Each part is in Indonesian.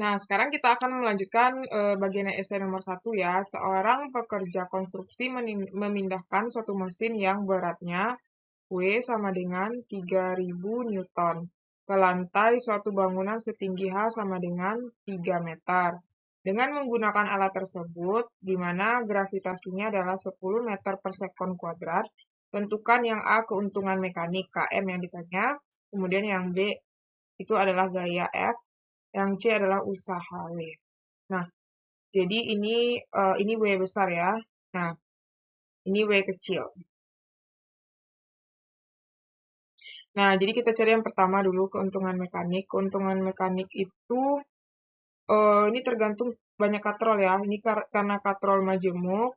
Nah, sekarang kita akan melanjutkan bagian esai nomor 1 ya. Seorang pekerja konstruksi memindahkan suatu mesin yang beratnya W sama dengan 3.000 Newton ke lantai suatu bangunan setinggi H sama dengan 3 meter. Dengan menggunakan alat tersebut, di mana gravitasinya adalah 10 meter per sekon kuadrat, tentukan yang A keuntungan mekanik KM yang ditanya, kemudian yang B itu adalah gaya F, yang C adalah usaha W. Nah, jadi ini W besar ya. Nah, ini W kecil. Nah, jadi kita cari yang pertama dulu, keuntungan mekanik. Keuntungan mekanik itu ini tergantung banyak katrol ya. Ini karena katrol majemuk,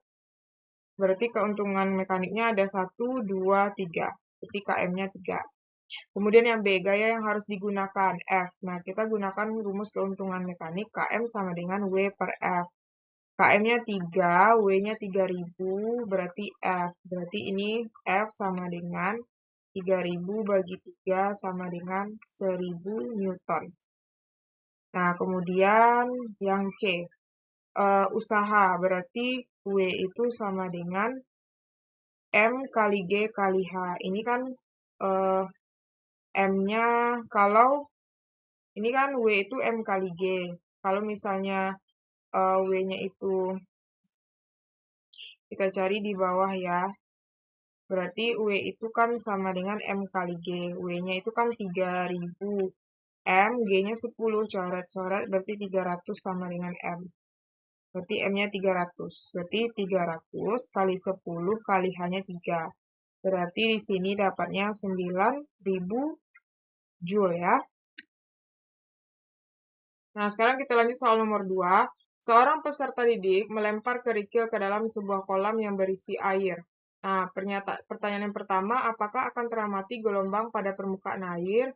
berarti keuntungan mekaniknya ada 1, 2, 3. Berarti KM-nya 3. Kemudian yang B, gaya yang harus digunakan F. Nah, kita gunakan rumus keuntungan mekanik KM sama dengan W per F. KM-nya 3, W-nya 3.000, berarti F. Berarti ini F sama dengan 3.000 bagi 3 sama dengan 1.000 Newton. Nah, kemudian yang C, usaha, berarti W itu sama dengan M kali G kali H. Ini kan M-nya, kalau ini kan W itu M kali G. Kalau misalnya W-nya itu kita cari di bawah ya, berarti W itu kan sama dengan M kali G. W-nya itu kan 3.000. M, G-nya 10, coret-coret, berarti 300 sama dengan M. Berarti M-nya 300. Berarti 300 kali 10 kali H-nya 3. Berarti di sini dapatnya 9.000 Joule ya. Nah, sekarang kita lanjut soal nomor 2. Seorang peserta didik melempar kerikil ke dalam sebuah kolam yang berisi air. Nah, pertanyaan yang pertama, apakah akan teramati gelombang pada permukaan air?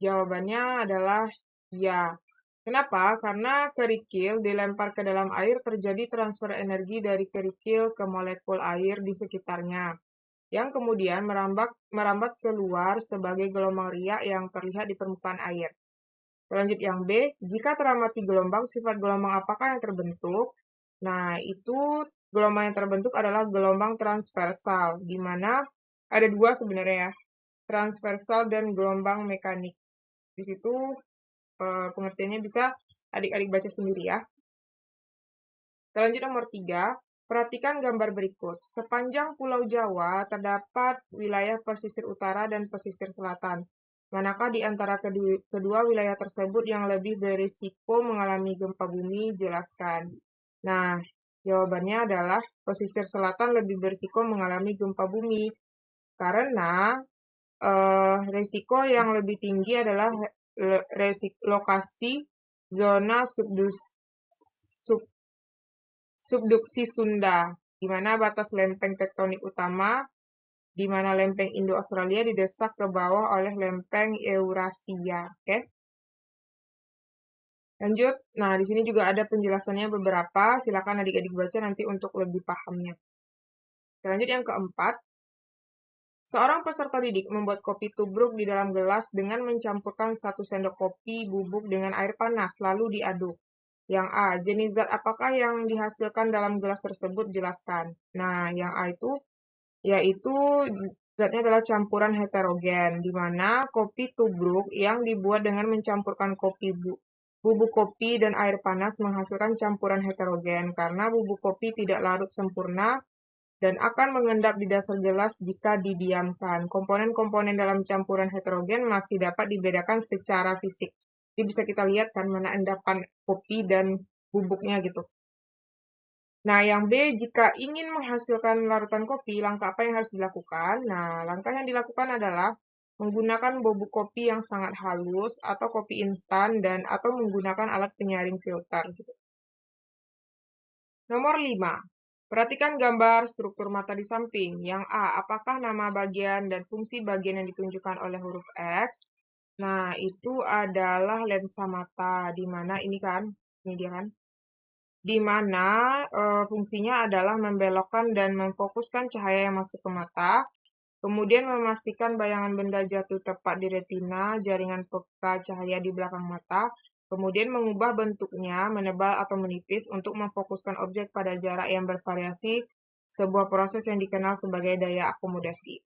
Jawabannya adalah ya. Kenapa? Karena kerikil dilempar ke dalam air terjadi transfer energi dari kerikil ke molekul air di sekitarnya, yang kemudian merambat keluar sebagai gelombang riak yang terlihat di permukaan air. Lanjut yang B, jika teramati gelombang, sifat gelombang apakah yang terbentuk? Nah, itu gelombang yang terbentuk adalah gelombang transversal, di mana ada dua sebenarnya ya, transversal dan gelombang mekanik. Di situ pengertiannya bisa adik-adik baca sendiri ya. Kita lanjut nomor 3. Perhatikan gambar berikut. Sepanjang Pulau Jawa terdapat wilayah pesisir utara dan pesisir selatan. Manakah di antara kedua wilayah tersebut yang lebih berisiko mengalami gempa bumi? Jelaskan. Nah, jawabannya adalah pesisir selatan lebih berisiko mengalami gempa bumi. Karena risiko yang lebih tinggi adalah lokasi zona subduksi Sunda, di mana batas lempeng tektonik utama, di mana lempeng Indo-Australia didesak ke bawah oleh lempeng Eurasia. Oke? Lanjut. Nah, di sini juga ada penjelasannya beberapa. Silakan adik-adik baca nanti untuk lebih pahamnya. Kita lanjut yang keempat. Seorang peserta didik membuat kopi tubruk di dalam gelas dengan mencampurkan 1 sendok kopi bubuk dengan air panas, lalu diaduk. Yang A, jenis zat apakah yang dihasilkan dalam gelas tersebut? Jelaskan. Nah, yang A itu yaitu zatnya adalah campuran heterogen, di mana kopi tubruk yang dibuat dengan mencampurkan bubuk kopi dan air panas menghasilkan campuran heterogen, karena bubuk kopi tidak larut sempurna dan akan mengendap di dasar gelas jika didiamkan. Komponen-komponen dalam campuran heterogen masih dapat dibedakan secara fisik. Jadi bisa kita lihat kan mana endapan kopi dan bubuknya gitu. Nah, yang B, jika ingin menghasilkan larutan kopi, langkah apa yang harus dilakukan? Nah, langkah yang dilakukan adalah menggunakan bubuk kopi yang sangat halus atau kopi instan dan atau menggunakan alat penyaring filter gitu. Nomor 5. Perhatikan gambar struktur mata di samping. Yang A, apakah nama bagian dan fungsi bagian yang ditunjukkan oleh huruf X? Nah, itu adalah lensa mata, di mana ini kan, ini dia kan, di mana fungsinya adalah membelokkan dan memfokuskan cahaya yang masuk ke mata, kemudian memastikan bayangan benda jatuh tepat di retina, jaringan peka cahaya di belakang mata, kemudian mengubah bentuknya menebal atau menipis untuk memfokuskan objek pada jarak yang bervariasi, sebuah proses yang dikenal sebagai daya akomodasi.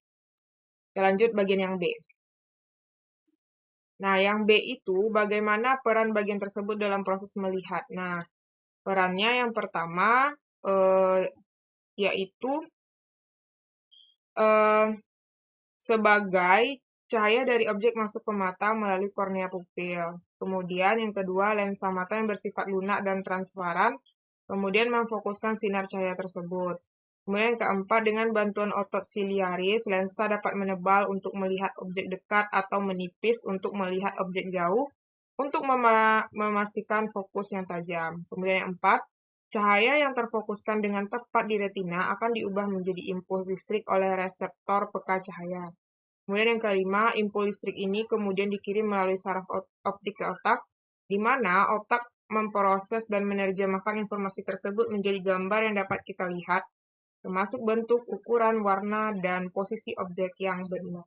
Kita lanjut bagian yang B. Nah, yang B itu bagaimana peran bagian tersebut dalam proses melihat. Nah, perannya yang pertama yaitu sebagai cahaya dari objek masuk ke mata melalui kornea pupil. Kemudian yang kedua, lensa mata yang bersifat lunak dan transparan, kemudian memfokuskan sinar cahaya tersebut. Kemudian yang keempat, dengan bantuan otot siliaris, lensa dapat menebal untuk melihat objek dekat atau menipis untuk melihat objek jauh, untuk memastikan fokus yang tajam. Kemudian yang empat, cahaya yang terfokuskan dengan tepat di retina akan diubah menjadi impuls listrik oleh reseptor peka cahaya. Kemudian yang kelima, impuls listrik ini kemudian dikirim melalui saraf optik ke otak, di mana otak memproses dan menerjemahkan informasi tersebut menjadi gambar yang dapat kita lihat, termasuk bentuk, ukuran, warna, dan posisi objek yang benar.